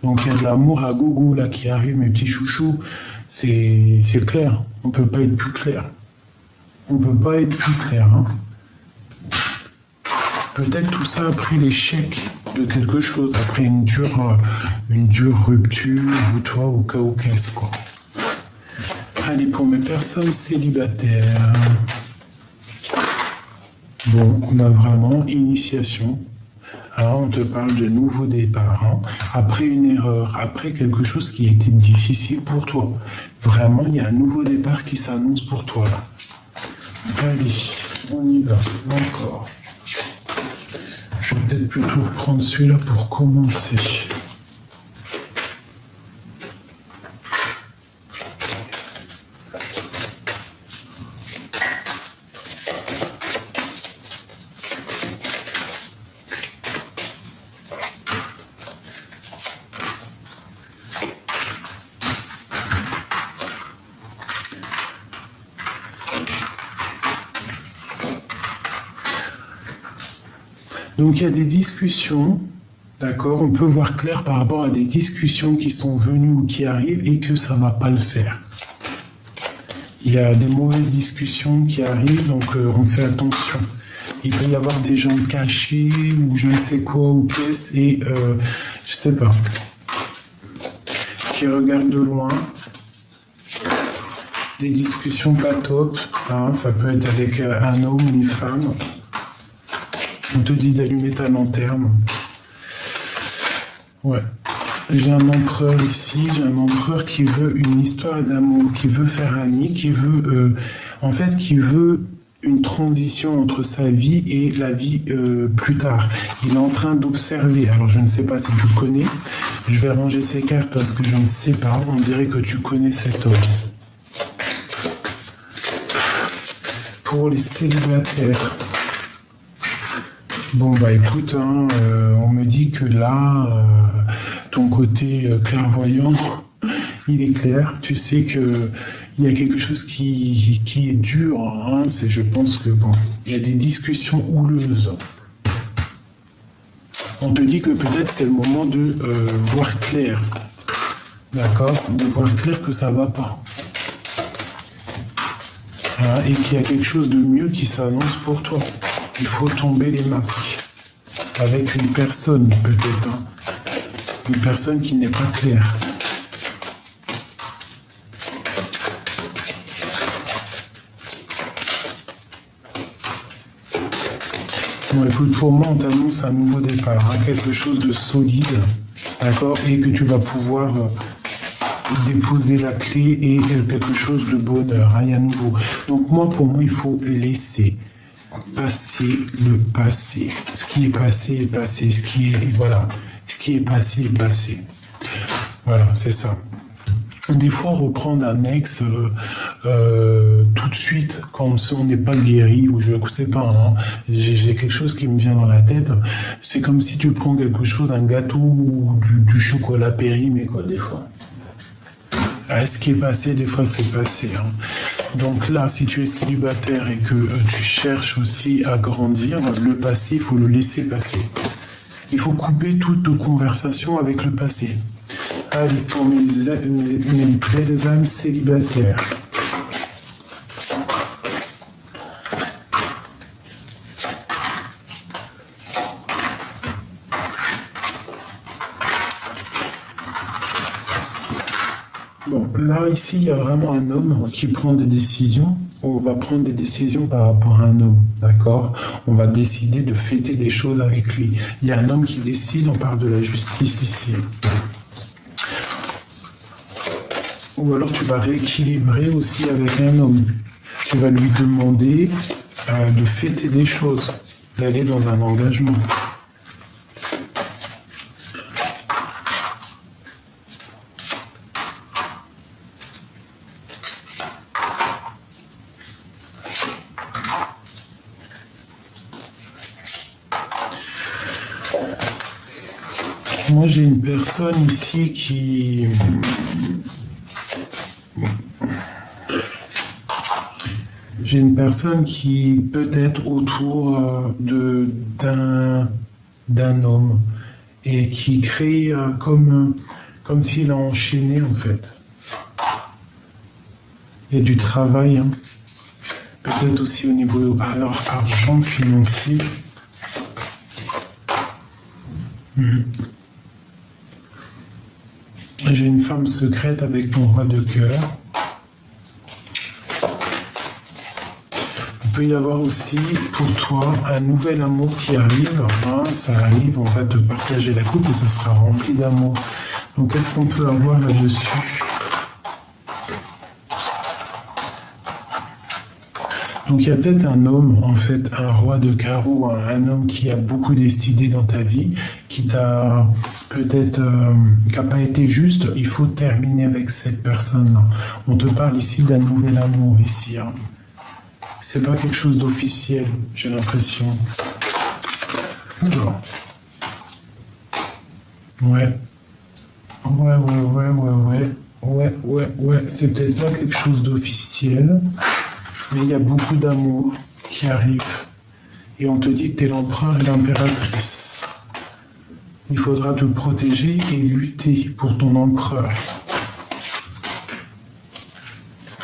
Donc il y a de l'amour à gogo là qui arrive, mes petits chouchous. C'est clair. On peut pas être plus clair. On peut pas être plus clair. Hein. Peut-être tout ça après l'échec de quelque chose, après une dure rupture, ou toi, au cas où qu'est-ce quoi. Allez, pour mes personnes célibataires. Bon, on a vraiment initiation. Alors, on te parle de nouveau départ. Hein. Après une erreur, après quelque chose qui a été difficile pour toi. Vraiment, il y a un nouveau départ qui s'annonce pour toi. Là. Allez, on y va. Encore. Je vais peut-être plutôt prendre celui-là pour commencer. Donc il y a des discussions, d'accord, on peut voir clair par rapport à des discussions qui sont venues ou qui arrivent et que ça ne va pas le faire. Il y a des mauvaises discussions qui arrivent, donc on fait attention. Il peut y avoir des gens cachés ou je ne sais quoi ou qu'est-ce et je sais pas, qui regardent de loin. Des discussions pas top, hein, ça peut être avec un homme ou une femme. On te dit d'allumer ta lanterne. Ouais. J'ai un empereur ici, j'ai un empereur qui veut une histoire d'amour, qui veut faire un nid, qui veut, qui veut une transition entre sa vie et la vie plus tard. Il est en train d'observer. Alors je ne sais pas si tu connais. Je vais ranger ces cartes parce que je ne sais pas. On dirait que tu connais cet homme. Pour les célibataires. Bon bah écoute, hein, on me dit que là, ton côté clairvoyant, il est clair. Tu sais que il y a quelque chose qui est dur. Hein, je pense que bon, il y a des discussions houleuses. On te dit que peut-être c'est le moment de voir clair, d'accord, de voir clair que ça va pas. Hein, et qu'il y a quelque chose de mieux qui s'annonce pour toi. Il faut tomber les masques. Avec une personne, peut-être. Hein. Une personne qui n'est pas claire. Bon, écoute, pour moi, on t'annonce un nouveau départ. Hein, quelque chose de solide. D'accord ? Et que tu vas pouvoir déposer la clé et quelque chose de bonheur. Hein, il y a nouveau. Donc, pour moi, il faut laisser passer le passé. Ce qui est passé est passé. Ce qui est passé est passé. Voilà, c'est ça. Des fois, reprendre un ex tout de suite, comme si on n'est pas guéri, ou je ne sais pas, hein, j'ai quelque chose qui me vient dans la tête. C'est comme si tu prends quelque chose, un gâteau ou du chocolat périmé, quoi, des fois. Ce qui est passé, des fois, c'est passé. Hein. Donc là, si tu es célibataire et que tu cherches aussi à grandir, le passé, il faut le laisser passer. Il faut couper toute conversation avec le passé. Allez, pour mes belles âmes célibataires. Bon, là, ici, il y a vraiment un homme qui prend des décisions. On va prendre des décisions par rapport à un homme, d'accord ? On va décider de fêter des choses avec lui. Il y a un homme qui décide, on parle de la justice ici. Ou alors tu vas rééquilibrer aussi avec un homme. Tu vas lui demander de fêter des choses, d'aller dans un engagement. Moi, j'ai une personne ici qui... J'ai une personne qui peut être autour d'un homme et qui crée comme s'il a enchaîné en fait. Il y a du travail, hein. Peut-être aussi au niveau argent financier. J'ai une femme secrète avec mon roi de cœur. Il peut y avoir aussi pour toi un nouvel amour qui arrive. Hein, ça arrive, on va te partager la coupe et ça sera rempli d'amour. Donc qu'est-ce qu'on peut avoir là-dessus? Donc il y a peut-être un homme, en fait, un roi de carreau, un homme qui a beaucoup décidé dans ta vie, qui t'a peut-être, qui n'a pas été juste. Il faut terminer avec cette personne-là. On te parle ici d'un nouvel amour ici. Hein. C'est pas quelque chose d'officiel, j'ai l'impression. Alors. Ouais. Ouais. C'est peut-être pas quelque chose d'officiel. Mais il y a beaucoup d'amour qui arrive. Et on te dit que tu es l'empereur et l'impératrice. Il faudra te protéger et lutter pour ton empereur.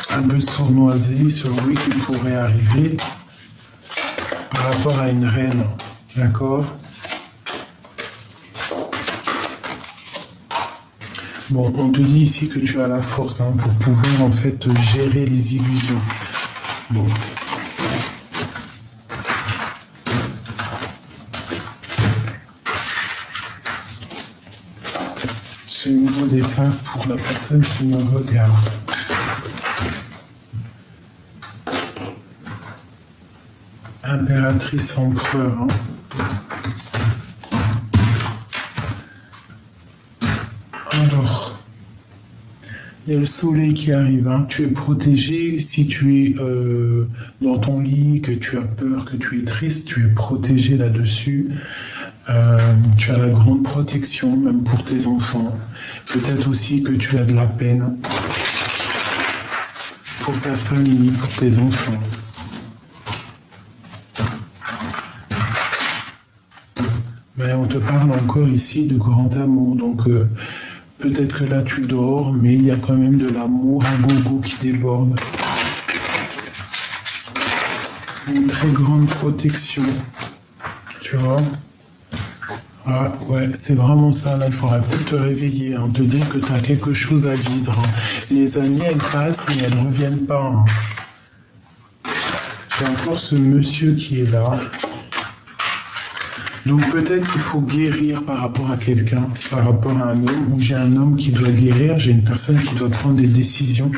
Un peu sournoisé sur lui qui pourrait arriver par rapport à une reine. D'accord? Bon, on te dit ici que tu as la force hein, pour pouvoir en fait gérer les illusions. Bon. Ce nouveau départ pour la personne qui me regarde. Impératrice empereur. Hein. Alors. Il y a le soleil qui arrive, hein. Tu es protégé si tu es dans ton lit, que tu as peur, que tu es triste, tu es protégé là-dessus. Tu as la grande protection, même pour tes enfants. Peut-être aussi que tu as de la peine pour ta famille, pour tes enfants. Mais on te parle encore ici de grand amour, donc... peut-être que là tu dors, mais il y a quand même de l'amour à gogo qui déborde. Une très grande protection. Tu vois? Ah, ouais, c'est vraiment ça. Là, il faudra peut-être te réveiller, hein, te dire que tu as quelque chose à vivre. Hein. Les années, elles passent, mais elles ne reviennent pas. Hein. J'ai encore ce monsieur qui est là. Donc peut-être qu'il faut guérir par rapport à quelqu'un, par rapport à un homme, ou j'ai un homme qui doit guérir, j'ai une personne qui doit prendre des décisions,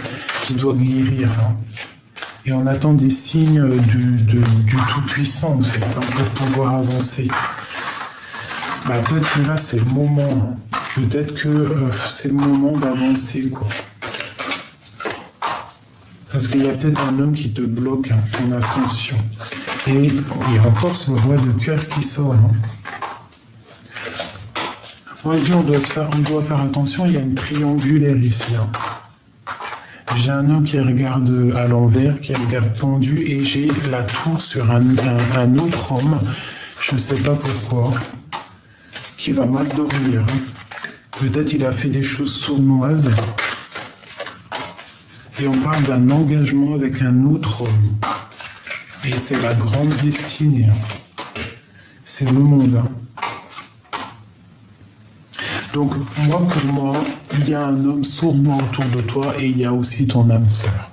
qui doit guérir. Hein. Et on attend des signes du Tout-Puissant, en fait, hein, pour pouvoir avancer. Bah, peut-être que là, c'est le moment. Hein. Peut-être que c'est le moment d'avancer, quoi. Parce qu'il y a peut-être un homme qui te bloque hein, ton ascension. Et il y a encore ce roi de cœur qui sort. Hein. Moi, je dis, on doit faire attention, il y a une triangulaire ici. Hein. J'ai un homme qui regarde à l'envers, qui regarde tendu, et j'ai la tour sur un autre homme, je ne sais pas pourquoi, qui va mal dormir. Hein. Peut-être il a fait des choses sournoises. Et on parle d'un engagement avec un autre homme. Et c'est la grande destinée. C'est le monde. Hein. Donc, pour moi, il y a un homme sournois autour de toi et il y a aussi ton âme sœur.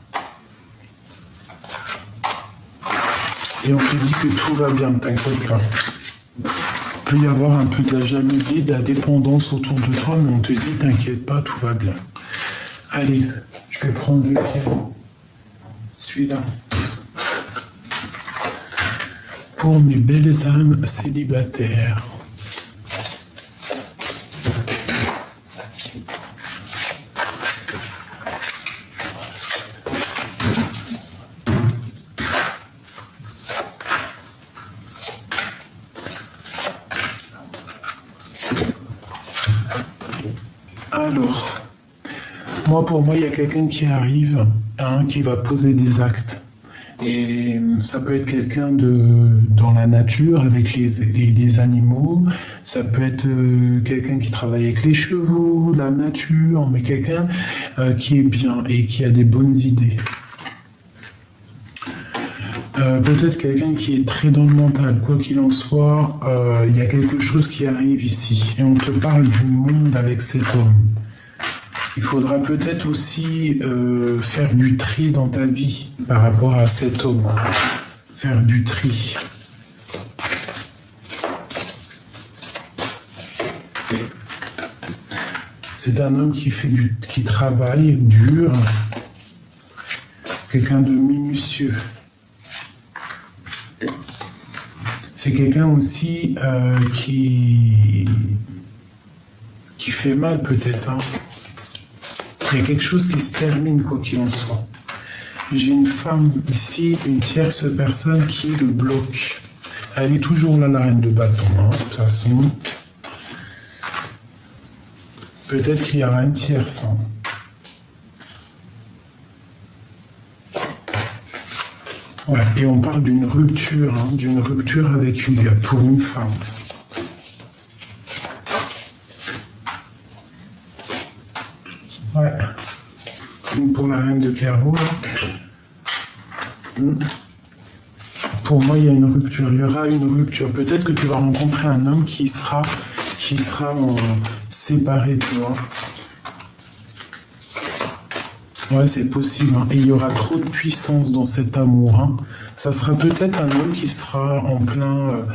Et on te dit que tout va bien, t'inquiète pas. Il peut y avoir un peu de la jalousie, de la dépendance autour de toi, mais on te dit, t'inquiète pas, tout va bien. Allez, je vais prendre le pied. Celui-là. Pour mes belles âmes célibataires. Alors, pour moi, il y a quelqu'un qui arrive, hein, qui va poser des actes. Et ça peut être quelqu'un dans la nature, avec les animaux. Ça peut être quelqu'un qui travaille avec les chevaux, la nature, mais quelqu'un qui est bien et qui a des bonnes idées. Peut-être quelqu'un qui est très dans le mental. Quoi qu'il en soit, il y a quelque chose qui arrive ici. Et on te parle du monde avec cet homme. Il faudra peut-être aussi faire du tri dans ta vie par rapport à cet homme. Faire du tri. C'est un homme qui travaille dur. Quelqu'un de minutieux. C'est quelqu'un aussi qui fait mal peut-être. Hein. Il y a quelque chose qui se termine quoi qu'il en soit. J'ai une femme ici, une tierce personne qui le bloque. Elle est toujours là, la reine de bâton. Hein, de toute façon. Peut-être qu'il y aura une tierce. Hein. Ouais, et on parle d'une rupture avec pour une femme. Ouais. Pour la reine de carreau, pour moi, il y a une rupture. Il y aura une rupture. Peut-être que tu vas rencontrer un homme qui sera séparé, tu vois. Ouais, c'est possible. Hein. Et il y aura trop de puissance dans cet amour. Hein. Ça sera peut-être un homme qui sera en plein...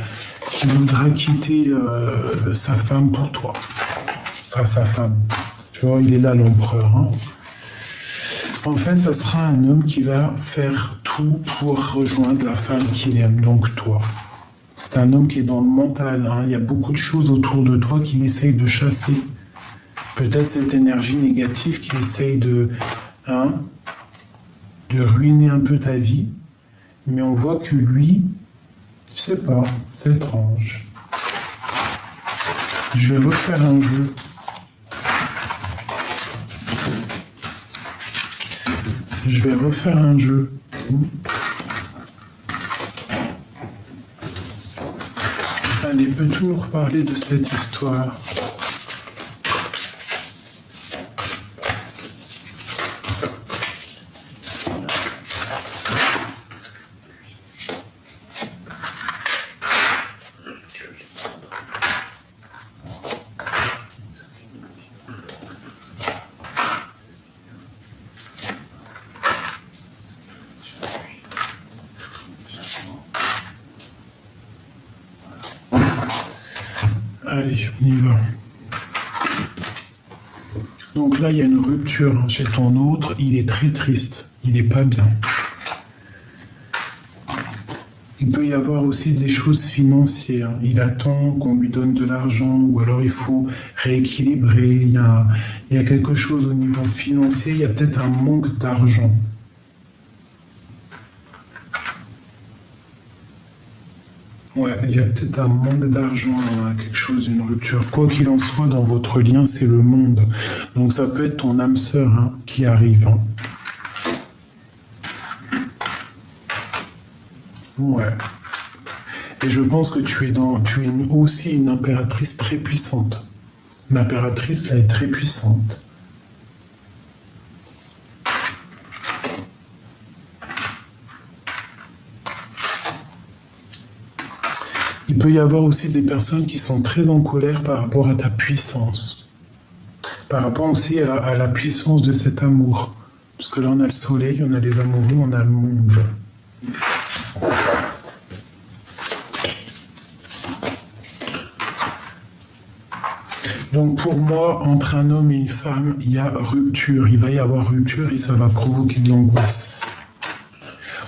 qui voudra quitter sa femme pour toi. Enfin, sa femme. Tu vois, il est là, l'empereur. Hein. En fait, ça sera un homme qui va faire tout pour rejoindre la femme qu'il aime, donc toi. C'est un homme qui est dans le mental. Hein. Il y a beaucoup de choses autour de toi qu'il essaye de chasser. Peut-être cette énergie négative qu'il essaye de ruiner un peu ta vie, mais on voit que lui, je sais pas, c'est étrange. Je vais refaire un jeu. Allez, peux-tu nous reparler de cette histoire ? Allez, on y va. Donc là, il y a une rupture chez ton autre. Il est très triste. Il n'est pas bien. Il peut y avoir aussi des choses financières. Il attend qu'on lui donne de l'argent ou alors il faut rééquilibrer. Il y a quelque chose au niveau financier. Il y a peut-être un manque d'argent. Ouais, il y a peut-être un manque d'argent, quelque chose, une rupture. Quoi qu'il en soit, dans votre lien, c'est le monde. Donc ça peut être ton âme sœur qui arrive. Hein. Ouais. Et je pense que tu es aussi une impératrice très puissante. L'impératrice, là, est très puissante. Il peut y avoir aussi des personnes qui sont très en colère par rapport à ta puissance. Par rapport aussi à la puissance de cet amour. Parce que là, on a le soleil, on a les amoureux, on a le monde. Donc pour moi, entre un homme et une femme, il y a rupture. Il va y avoir rupture et ça va provoquer de l'angoisse.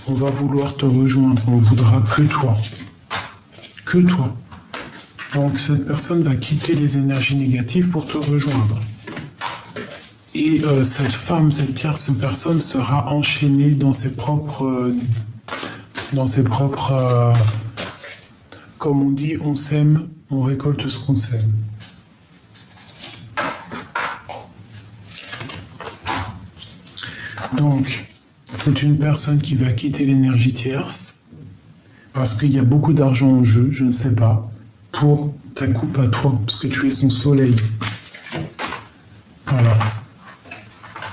On va vouloir te rejoindre, on voudra que toi. Que toi. Donc cette personne va quitter les énergies négatives pour te rejoindre. Et cette femme, cette tierce personne sera enchaînée dans ses propres... comme on dit, on sème, on récolte ce qu'on sème. Donc, c'est une personne qui va quitter l'énergie tierce parce qu'il y a beaucoup d'argent en jeu, je ne sais pas, pour ta coupe à toi, parce que tu es son soleil. Voilà.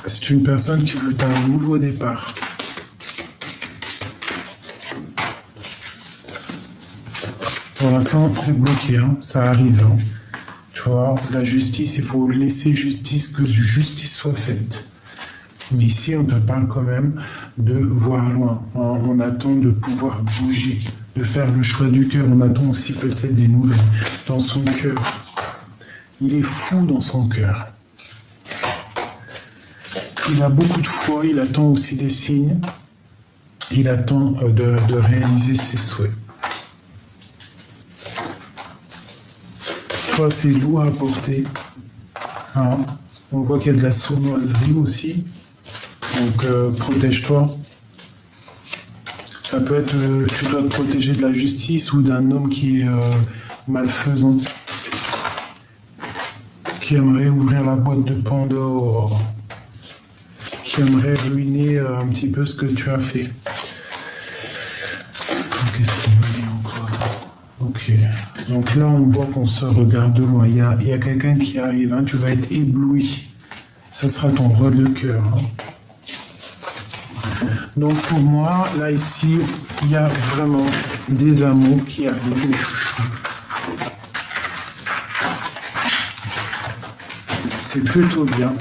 C'est une personne qui veut un nouveau départ. Pour l'instant, c'est bloqué, hein, ça arrive. Hein. Tu vois, la justice, il faut laisser justice, que justice soit faite. Mais ici, on te parle quand même de voir loin. Hein. On attend de pouvoir bouger, de faire le choix du cœur. On attend aussi peut-être des nouvelles dans son cœur. Il est fou dans son cœur. Il a beaucoup de foi, il attend aussi des signes. Il attend de réaliser ses souhaits. Toi, c'est lourd à porter. Hein. On voit qu'il y a de la sournoiserie aussi. Donc, protège-toi. Ça peut être, tu dois te protéger de la justice ou d'un homme qui est malfaisant, qui aimerait ouvrir la boîte de Pandore, qui aimerait ruiner un petit peu ce que tu as fait. Qu'est-ce qu'il me dit encore? Ok. Donc là, on voit qu'on se regarde de loin. Il y a quelqu'un qui arrive, hein. Tu vas être ébloui. Ça sera ton rôle de cœur. Hein. Donc pour moi, là, ici, il y a vraiment des amours qui arrivent, mes chouchous. C'est plutôt bien.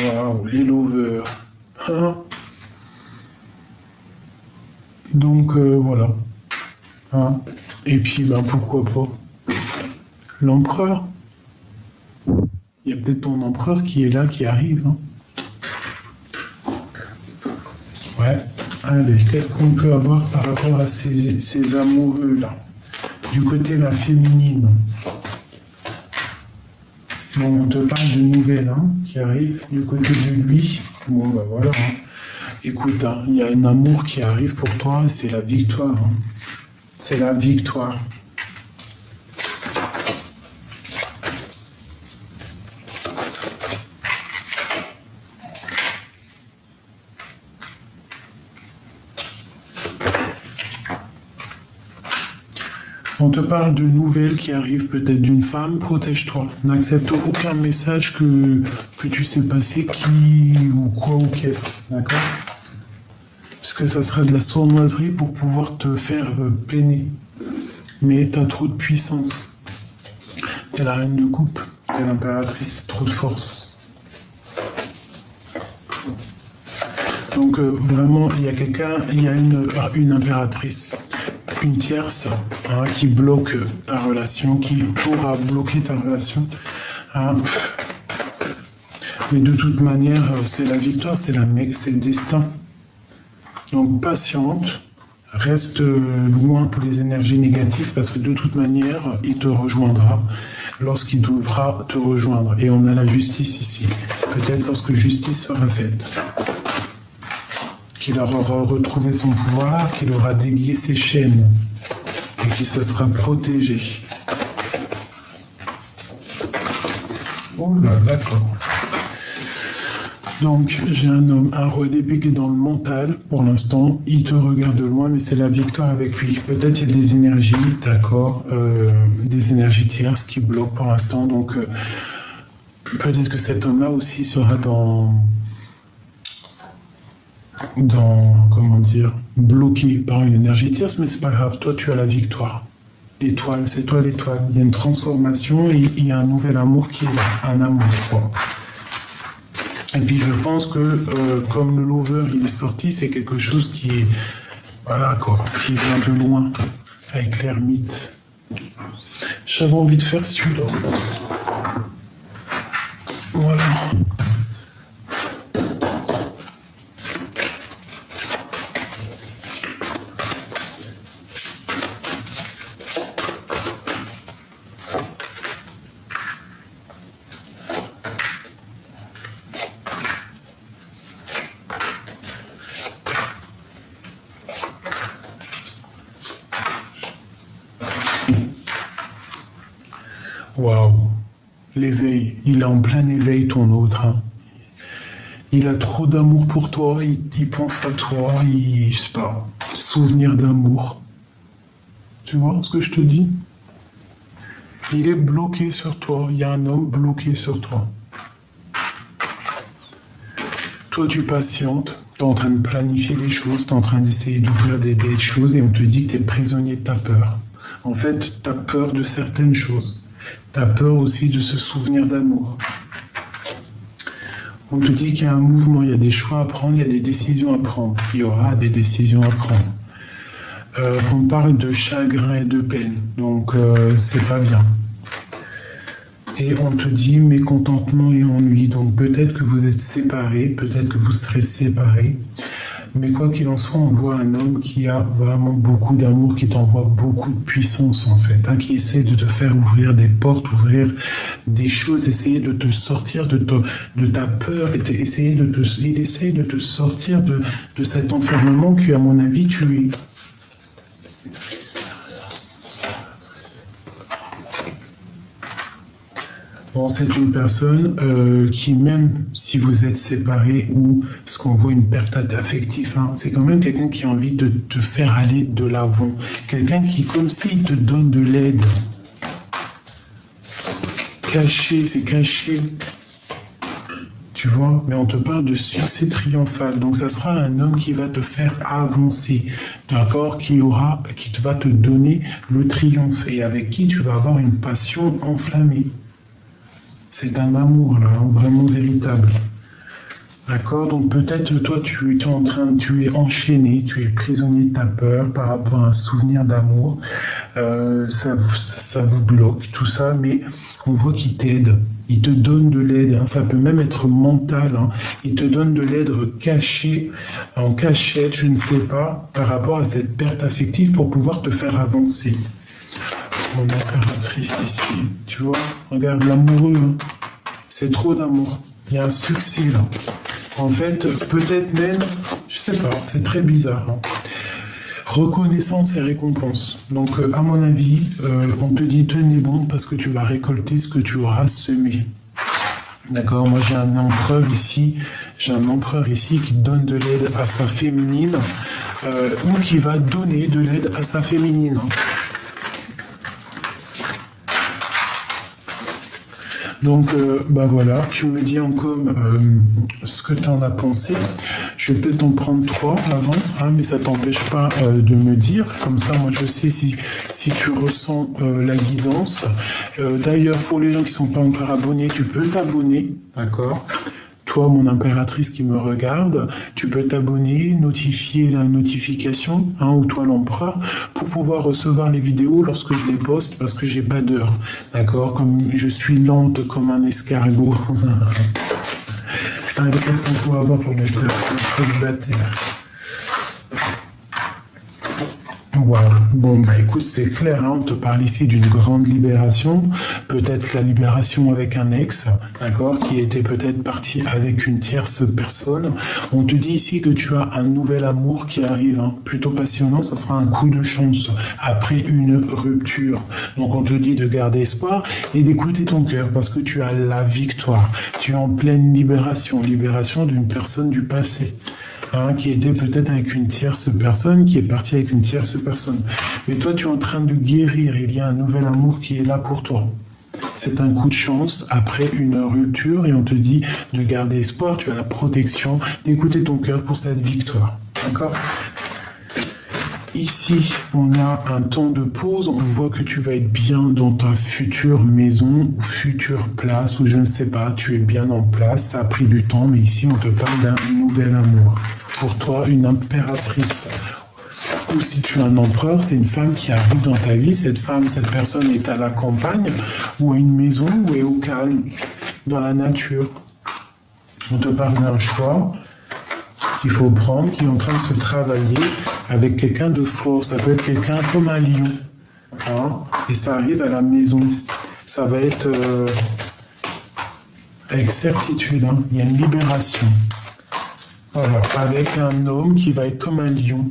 Waouh, les lovers. Hein? Donc voilà. Hein? Et puis ben pourquoi pas l'empereur. Il y a peut-être ton empereur qui est là, qui arrive. Hein? Ouais. Allez, qu'est-ce qu'on peut avoir par rapport à ces amoureux-là? Du côté de la féminine. Bon, on te parle de nouvelles hein, qui arrivent du côté de lui. Bon, ben voilà. Hein. Écoute, hein, il y a un amour qui arrive pour toi, c'est la victoire. Hein. C'est la victoire. On te parle de nouvelles qui arrivent peut-être d'une femme, protège-toi. N'accepte aucun message que tu sais passer, qui ou quoi ou qu'est-ce, d'accord? Parce que ça sera de la sournoiserie pour pouvoir te faire peiner. Mais t'as trop de puissance. T'es la reine de coupe, t'es l'impératrice, trop de force. Donc vraiment, il y a quelqu'un, il y a une impératrice. Une tierce hein, qui bloque ta relation, qui pourra bloquer ta relation. Hein. Mais de toute manière, c'est la victoire, c'est le destin. Donc patiente, reste loin des énergies négatives parce que de toute manière, il te rejoindra lorsqu'il devra te rejoindre. Et on a la justice ici. Peut-être lorsque justice sera faite. Qu'il aura retrouvé son pouvoir, qu'il aura délié ses chaînes et qu'il se sera protégé. Oh là, d'accord. Donc, j'ai un homme, un roi d'épée qui est dans le mental, pour l'instant, il te regarde de loin, mais c'est la victoire avec lui. Peut-être il y a des énergies, d'accord, des énergies tierces qui bloquent pour l'instant, donc peut-être que cet homme-là aussi sera dans comment dire, bloqué par une énergie tierce, mais c'est pas grave, toi tu as la victoire. L'étoile, c'est toi l'étoile. Il y a une transformation et il y a un nouvel amour qui est là, un amour froid. Et puis je pense que comme le lover il est sorti, c'est quelque chose qui est, voilà quoi, qui vient de loin, avec l'ermite. J'avais envie de faire celui-là. Voilà. Waouh, l'éveil, il est en plein éveil ton autre. Hein. Il a trop d'amour pour toi, il pense à toi, je sais pas, souvenir d'amour. Tu vois ce que je te dis? Il est bloqué sur toi, il y a un homme bloqué sur toi. Toi, tu patientes, tu es en train de planifier des choses, tu es en train d'essayer d'ouvrir des choses et on te dit que tu es prisonnier de ta peur. En fait, tu as peur de certaines choses. Tu as peur aussi de ce souvenir d'amour. On te dit qu'il y a un mouvement, il y a des choix à prendre, il y a des décisions à prendre. Il y aura des décisions à prendre. On parle de chagrin et de peine, donc c'est pas bien. Et on te dit mécontentement et ennui, donc peut-être que vous êtes séparés, peut-être que vous serez séparés, mais quoi qu'il en soit, on voit un homme qui a vraiment beaucoup d'amour, qui t'envoie beaucoup de puissance en fait, hein, qui essaie de te faire ouvrir des portes, ouvrir des choses, essayer de te sortir de ta peur, il essaie de te sortir de cet enfermement que, à mon avis, tu es. Bon, c'est une personne qui, même si vous êtes séparés ou ce qu'on voit une perte affective, hein, c'est quand même quelqu'un qui a envie de te faire aller de l'avant. Quelqu'un qui, comme s'il te donne de l'aide. Caché, c'est caché. Tu vois, mais on te parle de succès triomphal. Donc, ça sera un homme qui va te faire avancer, d'accord, qui va te donner le triomphe et avec qui tu vas avoir une passion enflammée. C'est un amour, là, hein, vraiment véritable. D'accord? Donc peut-être toi, tu es enchaîné, tu es prisonnier de ta peur par rapport à un souvenir d'amour. Ça vous bloque, tout ça, mais on voit qu'il t'aide. Il te donne de l'aide, hein, ça peut même être mental. Hein. Il te donne de l'aide cachée, en cachette, je ne sais pas, par rapport à cette perte affective pour pouvoir te faire avancer. Mon impératrice ici, tu vois, regarde l'amoureux, hein. C'est trop d'amour, il y a un succès là. En fait, peut-être même, je sais pas, c'est très bizarre. Hein. Reconnaissance et récompense. Donc, à mon avis, on te dit tenez bon parce que tu vas récolter ce que tu auras semé. D'accord, moi j'ai un empereur ici qui donne de l'aide à sa féminine ou qui va donner de l'aide à sa féminine. Donc, bah voilà, tu me dis encore ce que tu en as pensé. Je vais peut-être en prendre 3 avant, hein, mais ça t'empêche pas de me dire. Comme ça, moi, je sais si tu ressens la guidance. D'ailleurs, pour les gens qui ne sont pas encore abonnés, tu peux t'abonner, d'accord ? Toi, mon impératrice qui me regarde, tu peux t'abonner, notifier la notification, hein, ou toi l'empereur, pour pouvoir recevoir les vidéos lorsque je les poste, parce que j'ai pas d'heure, d'accord? Comme je suis lente comme un escargot. Qu'est-ce qu'on peut avoir pour les célibataires? Wow. Bon, bah écoute, c'est clair, hein, on te parle ici d'une grande libération, peut-être la libération avec un ex, d'accord, qui était peut-être parti avec une tierce personne. On te dit ici que tu as un nouvel amour qui arrive, hein, plutôt passionnant, ça sera un coup de chance après une rupture. Donc on te dit de garder espoir et d'écouter ton cœur parce que tu as la victoire. Tu es en pleine libération d'une personne du passé. Hein, qui était peut-être avec une tierce personne, qui est partie avec une tierce personne. Mais toi, tu es en train de guérir, il y a un nouvel amour qui est là pour toi. C'est un coup de chance après une rupture et on te dit de garder espoir, tu as la protection, d'écouter ton cœur pour cette victoire. D'accord ? Ici, on a un temps de pause, on voit que tu vas être bien dans ta future maison ou future place, ou je ne sais pas, tu es bien en place, ça a pris du temps, mais ici on te parle d'un nouvel amour. Pour toi, une impératrice. Ou si tu es un empereur, c'est une femme qui arrive dans ta vie, cette personne est à la campagne, ou à une maison, ou est au calme, dans la nature. On te parle d'un choix qu'il faut prendre, qui est en train de se travailler avec quelqu'un de fort. Ça peut être quelqu'un comme un lion. Hein, et ça arrive à la maison. Ça va être avec certitude. Hein, il y a une libération. Voilà, avec un homme qui va être comme un lion.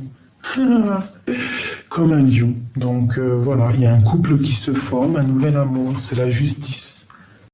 comme un lion. Donc voilà, il y a un couple qui se forme, un nouvel amour, c'est la justice.